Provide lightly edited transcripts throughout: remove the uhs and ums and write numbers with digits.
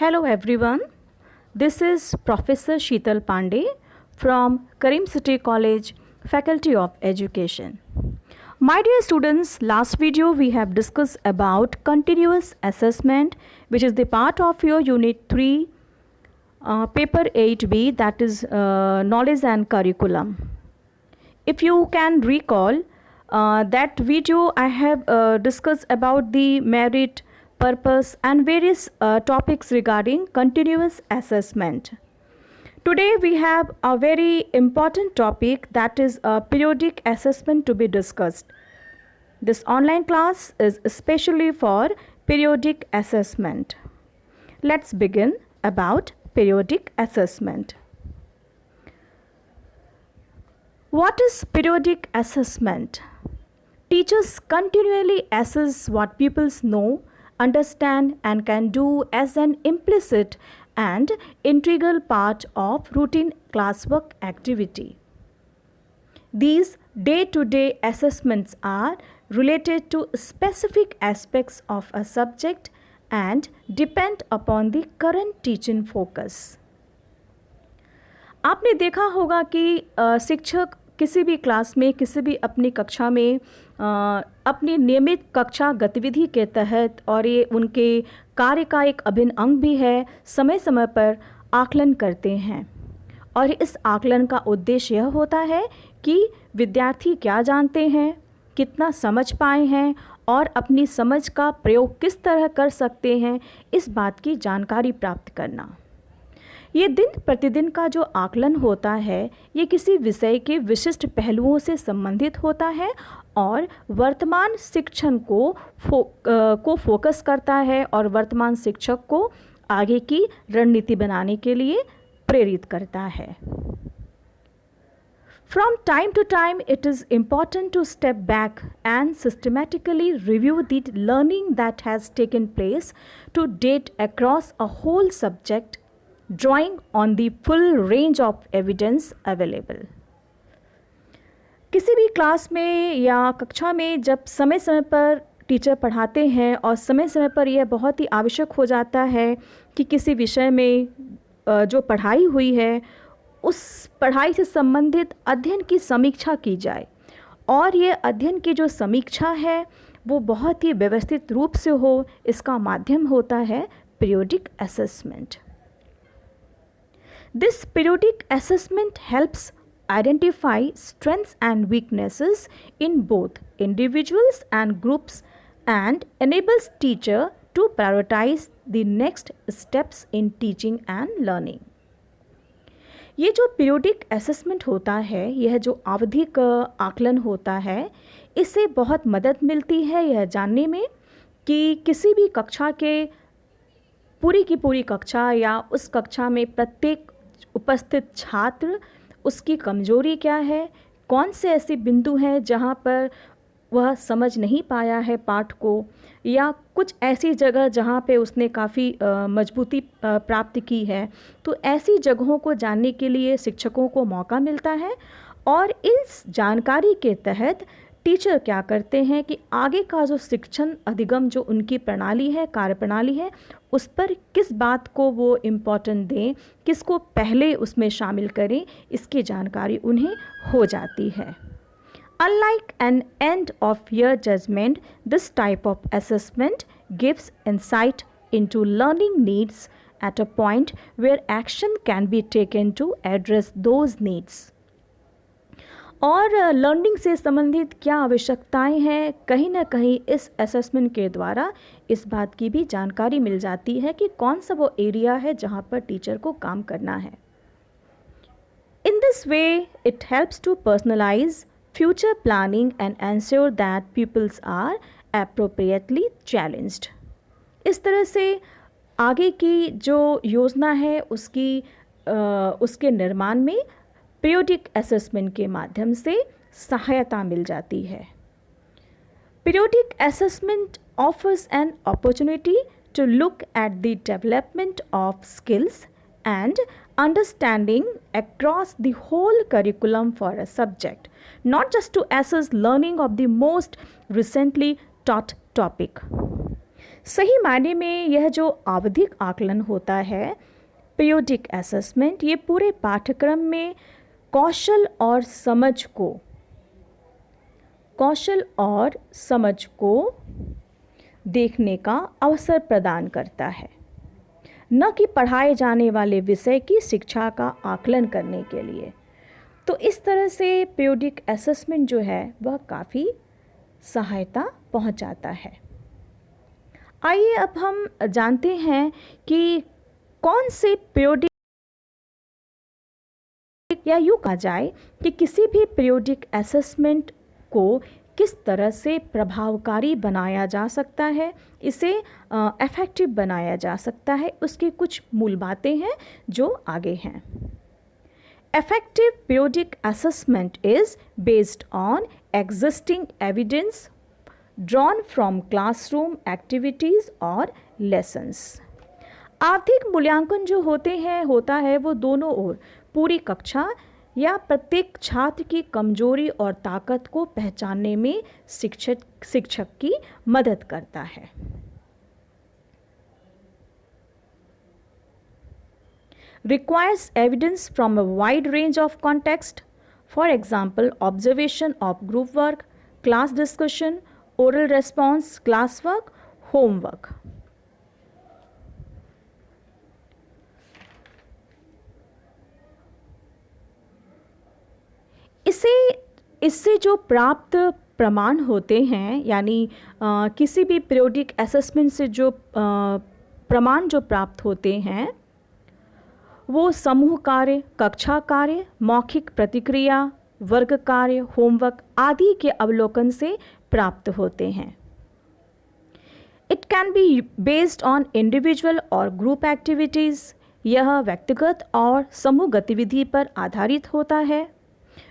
Hello everyone, this is Professor Sheetal Pandey from Karim City College, Faculty of Education. My dear students, last video we have discussed about continuous assessment, which is the part of your Unit 3, Paper 8B, that is Knowledge and Curriculum. If you can recall, that video I have discussed about the merit, purpose and various topics regarding continuous assessment. Today we have a very important topic, that is periodic assessment, to be discussed. This online class is especially for periodic assessment. Let's begin about periodic assessment. What is periodic assessment? Teachers continually assess what pupils know, understand and can do as an implicit and integral part of routine classwork activity. These day-to-day assessments are related to specific aspects of a subject and depend upon the current teaching focus. आपने देखा होगा कि शिक्षक किसी भी class में, किसी भी अपनी कक्षा में अपनी नियमित कक्षा गतिविधि के तहत, और ये उनके कार्य का एक अभिन्न अंग भी है, समय समय पर आकलन करते हैं। और इस आकलन का उद्देश्य यह होता है कि विद्यार्थी क्या जानते हैं, कितना समझ पाए हैं और अपनी समझ का प्रयोग किस तरह कर सकते हैं, इस बात की जानकारी प्राप्त करना। ये दिन प्रतिदिन का जो आकलन होता है, ये किसी विषय के विशिष्ट पहलुओं से संबंधित होता है और वर्तमान शिक्षण को फोकस करता है और वर्तमान शिक्षक को आगे की रणनीति बनाने के लिए प्रेरित करता है। From time to time, it is important to step back and systematically review the learning that has taken place to date across a whole subject, drawing on the full range of evidence available. किसी भी class में या कक्षा में जब समय समय पर टीचर पढ़ाते हैं और समय समय पर यह बहुत ही आवश्यक हो जाता है कि किसी विषय में जो पढ़ाई हुई है उस पढ़ाई से संबंधित अध्ययन की समीक्षा की जाए, और ये अध्ययन की जो समीक्षा है वो बहुत ही व्यवस्थित रूप से हो, इसका माध्यम होता है periodic assessment. This periodic assessment helps identify strengths and weaknesses in both individuals and groups and enables teacher to prioritize the next steps in teaching and learning. ये जो पीरियोडिक असेसमेंट होता है, यह जो आवधिक आकलन होता है, इससे बहुत मदद मिलती है यह जानने में कि किसी भी कक्षा के पूरी की पूरी कक्षा या उस कक्षा में प्रत्येक उपस्थित छात्र, उसकी कमजोरी क्या है, कौन से ऐसे बिंदु हैं जहाँ पर वह समझ नहीं पाया है पाठ को, या कुछ ऐसी जगह जहाँ पे उसने काफ़ी मजबूती प्राप्त की है। तो ऐसी जगहों को जानने के लिए शिक्षकों को मौका मिलता है, और इस जानकारी के तहत टीचर क्या करते हैं कि आगे का जो शिक्षण अधिगम जो उनकी प्रणाली है, कार्यप्रणाली है, उस पर किस बात को वो इम्पोर्टेंट दें, किसको पहले उसमें शामिल करें, इसकी जानकारी उन्हें हो जाती है। Unlike an end of year judgment, this type of assessment gives insight into learning needs at a point where action can be taken to address those needs. और लर्निंग से संबंधित क्या आवश्यकताएं हैं, कहीं ना कहीं इस असेसमेंट के द्वारा इस बात की भी जानकारी मिल जाती है कि कौन सा वो एरिया है जहाँ पर टीचर को काम करना है। In this way it helps to personalise future planning and ensure that peoples are appropriately challenged. इस तरह से आगे की जो योजना है उसके निर्माण में पीरियोडिक असेसमेंट के माध्यम से सहायता मिल जाती है। Periodic assessment offers an opportunity to look at the development of skills and understanding across the whole curriculum for a subject, not just to assess learning of the most recently taught topic. सही मायने में यह जो आवधिक आकलन होता है, periodic assessment, ये पूरे पाठ्यक्रम में कौशल और समझ को देखने का अवसर प्रदान करता है, न कि पढ़ाए जाने वाले विषय की शिक्षा का आकलन करने के लिए। तो इस तरह से पीरियोडिक असेसमेंट जो है वह काफ़ी सहायता पहुंचाता है। आइए अब हम जानते हैं कि कौन से पीरियोडिक, या यूँ कहा जाए कि किसी भी पीरियोडिक असेसमेंट को किस तरह से प्रभावकारी बनाया जा सकता है, इसे इफ़ेक्टिव बनाया जा सकता है, उसकी कुछ मूल बातें हैं जो आगे हैं। Effective periodic assessment is based on existing evidence drawn from classroom activities or lessons. आवधिक मूल्यांकन जो होता है वो दोनों ओर पूरी कक्षा या प्रत्येक छात्र की कमजोरी और ताकत को पहचानने में शिक्षक की मदद करता है। Requires evidence from a wide range of context, for example, observation of group work, class discussion, oral response, classwork, homework. इससे जो प्राप्त प्रमाण होते हैं, यानी किसी भी पीरियोडिक असेसमेंट से जो प्रमाण जो प्राप्त होते हैं वो समूह कार्य, कक्षा कार्य, मौखिक प्रतिक्रिया, वर्ग कार्य, होमवर्क आदि के अवलोकन से प्राप्त होते हैं। It can be based on individual और ग्रुप एक्टिविटीज़, यह व्यक्तिगत और समूह गतिविधि पर आधारित होता है।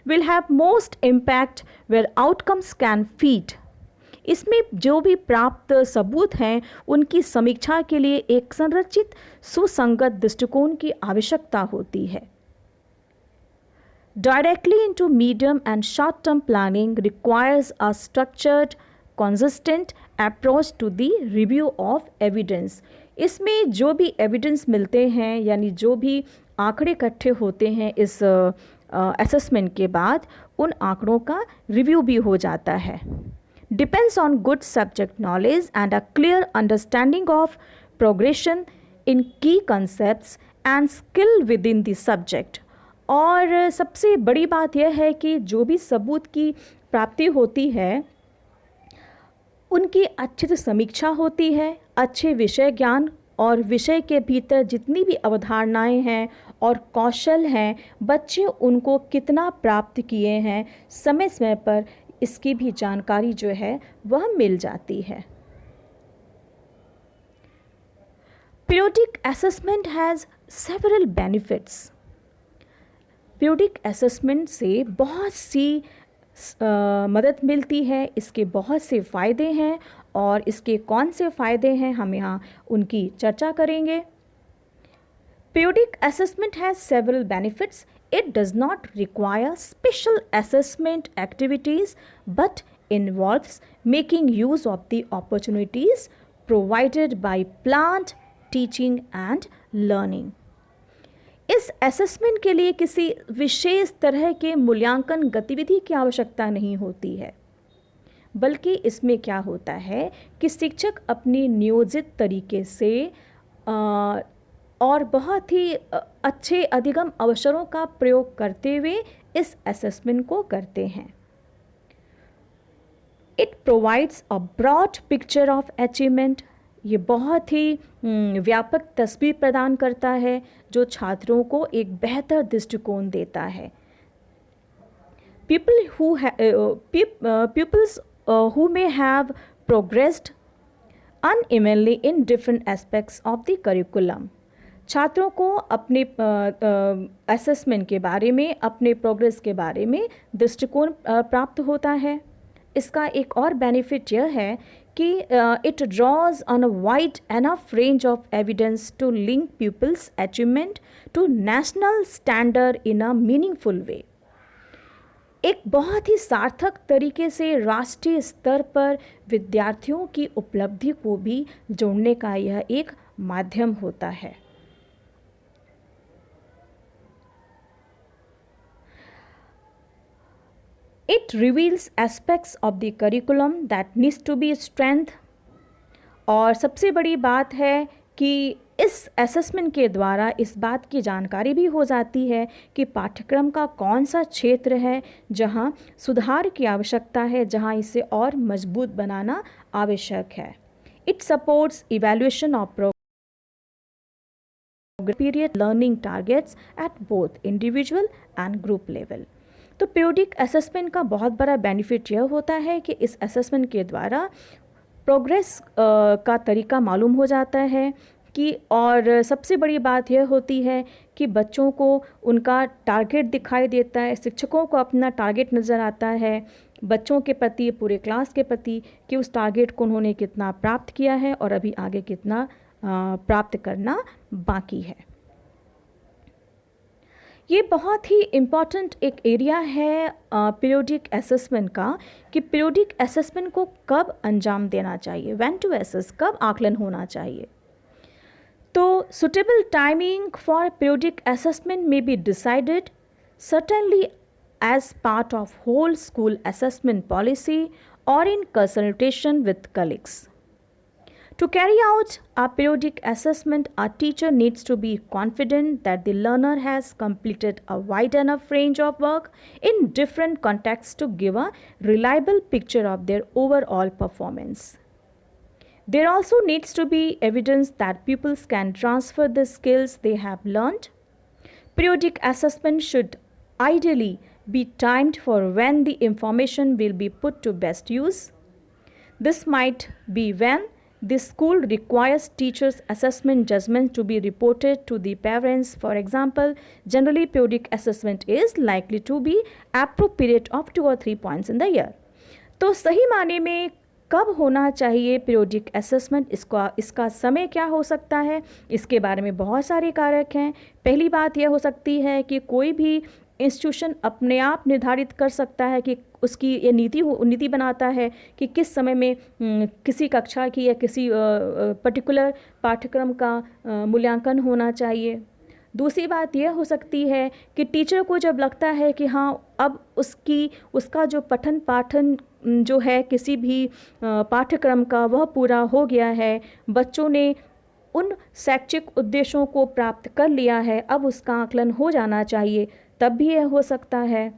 Will have most impact where outcomes can feed, इसमें जो भी प्राप्त सबूत हैं उनकी समीक्षा के लिए एक संरचित सुसंगत दृष्टिकोण की आवश्यकता होती है। Directly into medium and short-term planning requires a structured, consistent approach to the review of evidence. इसमें जो भी एविडेंस मिलते हैं, यानी जो भी आंकड़े इकट्ठे होते हैं इस असेसमेंट के बाद, उन आंकड़ों का रिव्यू भी हो जाता है। Depends on good subject knowledge and a clear understanding of progression in key concepts and skill within the subject. और सबसे बड़ी बात यह है कि जो भी सबूत की प्राप्ति होती है उनकी अच्छे से समीक्षा होती है, अच्छे विषय ज्ञान और विषय के भीतर जितनी भी अवधारणाएं हैं और कौशल हैं, बच्चे उनको कितना प्राप्त किए हैं, समय समय पर इसकी भी जानकारी जो है वह मिल जाती है। Periodic assessment has several benefits. Periodic assessment से बहुत सी मदद मिलती है, इसके बहुत से फ़ायदे हैं, और इसके कौन से फ़ायदे हैं हम यहाँ उनकी चर्चा करेंगे। Periodic assessment has several benefits. It does not require special assessment activities but involves making use of the opportunities provided by planned teaching and learning. इस असेसमेंट के लिए किसी विशेष तरह के मूल्यांकन गतिविधि की आवश्यकता नहीं होती है, बल्कि इसमें क्या होता है कि शिक्षक अपनी नियोजित तरीके से और बहुत ही अच्छे अधिगम अवसरों का प्रयोग करते हुए इस असेसमेंट को करते हैं। It provides a broad picture of achievement, ये बहुत ही व्यापक तस्वीर प्रदान करता है जो छात्रों को एक बेहतर दृष्टिकोण देता है। Pupils who may have progressed unevenly in different aspects of the curriculum, छात्रों को अपने असेसमेंट के बारे में, अपने प्रोग्रेस के बारे में दृष्टिकोण प्राप्त होता है। इसका एक और बेनिफिट यह है कि it draws on a wide enough range of evidence to link people's achievement to national standard in a meaningful way. एक बहुत ही सार्थक तरीके से राष्ट्रीय स्तर पर विद्यार्थियों की उपलब्धि को भी जोड़ने का यह एक माध्यम होता है। It reveals aspects of the curriculum that needs to be strengthened। और सबसे बड़ी बात है कि इस असेसमेंट के द्वारा इस बात की जानकारी भी हो जाती है कि पाठ्यक्रम का कौन सा क्षेत्र है जहां सुधार की आवश्यकता है, जहां इसे और मजबूत बनाना आवश्यक है। It supports evaluation of period learning targets at both individual and group level. तो पीरियोडिक असेसमेंट का बहुत बड़ा बेनिफिट यह होता है कि इस असेसमेंट के द्वारा प्रोग्रेस का तरीका मालूम हो जाता है कि, और सबसे बड़ी बात यह होती है कि बच्चों को उनका टारगेट दिखाई देता है, शिक्षकों को अपना टारगेट नज़र आता है बच्चों के प्रति, पूरे क्लास के प्रति, कि उस टारगेट को उन्होंने कितना प्राप्त किया है और अभी आगे कितना प्राप्त करना बाकी है। ये बहुत ही इम्पॉर्टेंट एक एरिया है पीरियोडिक असेसमेंट का, कि पीरियोडिक असेसमेंट को कब अंजाम देना चाहिए, व्हेन टू असेस, कब आकलन होना चाहिए। तो suitable timing for periodic assessment में be decided certainly as part of whole school assessment policy or in consultation with colleagues. To carry out a periodic assessment, a teacher needs to be confident that the learner has completed a wide enough range of work in different contexts to give a reliable picture of their overall performance. There also needs to be evidence that pupils can transfer the skills they have learned. Periodic assessment should ideally be timed for when the information will be put to best use. This might be when the school requires teachers' assessment judgment to be reported to the parents. For example, generally periodic assessment is likely to be appropriate of 2 or 3 points in the year. तो सही माने में कब होना चाहिए periodic assessment, इसका समय क्या हो सकता है, इसके बारे में बहुत सारे कारक हैं। पहली बात यह हो सकती है कि कोई भी इंस्टीट्यूशन अपने आप निर्धारित कर सकता है कि उसकी ये नीति बनाता है कि किस समय में किसी कक्षा की या किसी पर्टिकुलर पाठ्यक्रम का मूल्यांकन होना चाहिए। दूसरी बात यह हो सकती है कि टीचर को जब लगता है कि हाँ अब उसका जो पठन पाठन जो है किसी भी पाठ्यक्रम का वह पूरा हो गया है, बच्चों ने उन शैक्षिक उद्देश्यों को प्राप्त कर लिया है, अब उसका आकलन हो जाना चाहिए, तब भी यह हो सकता है।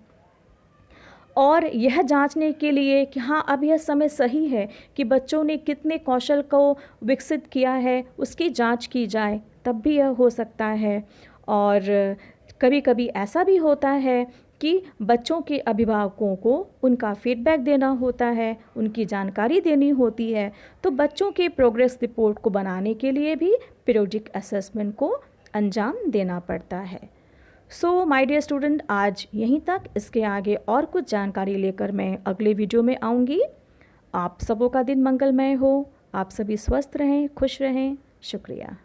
और यह जांचने के लिए कि हाँ अब यह समय सही है कि बच्चों ने कितने कौशल को विकसित किया है, उसकी जांच की जाए, तब भी यह हो सकता है। और कभी कभी ऐसा भी होता है कि बच्चों के अभिभावकों को उनका फीडबैक देना होता है, उनकी जानकारी देनी होती है, तो बच्चों के प्रोग्रेस रिपोर्ट को बनाने के लिए भी पीरियोडिक असेसमेंट को अंजाम देना पड़ता है। सो माय डियर स्टूडेंट, आज यहीं तक। इसके आगे और कुछ जानकारी लेकर मैं अगले वीडियो में आऊँगी। आप सबों का दिन मंगलमय हो, आप सभी स्वस्थ रहें, खुश रहें। शुक्रिया।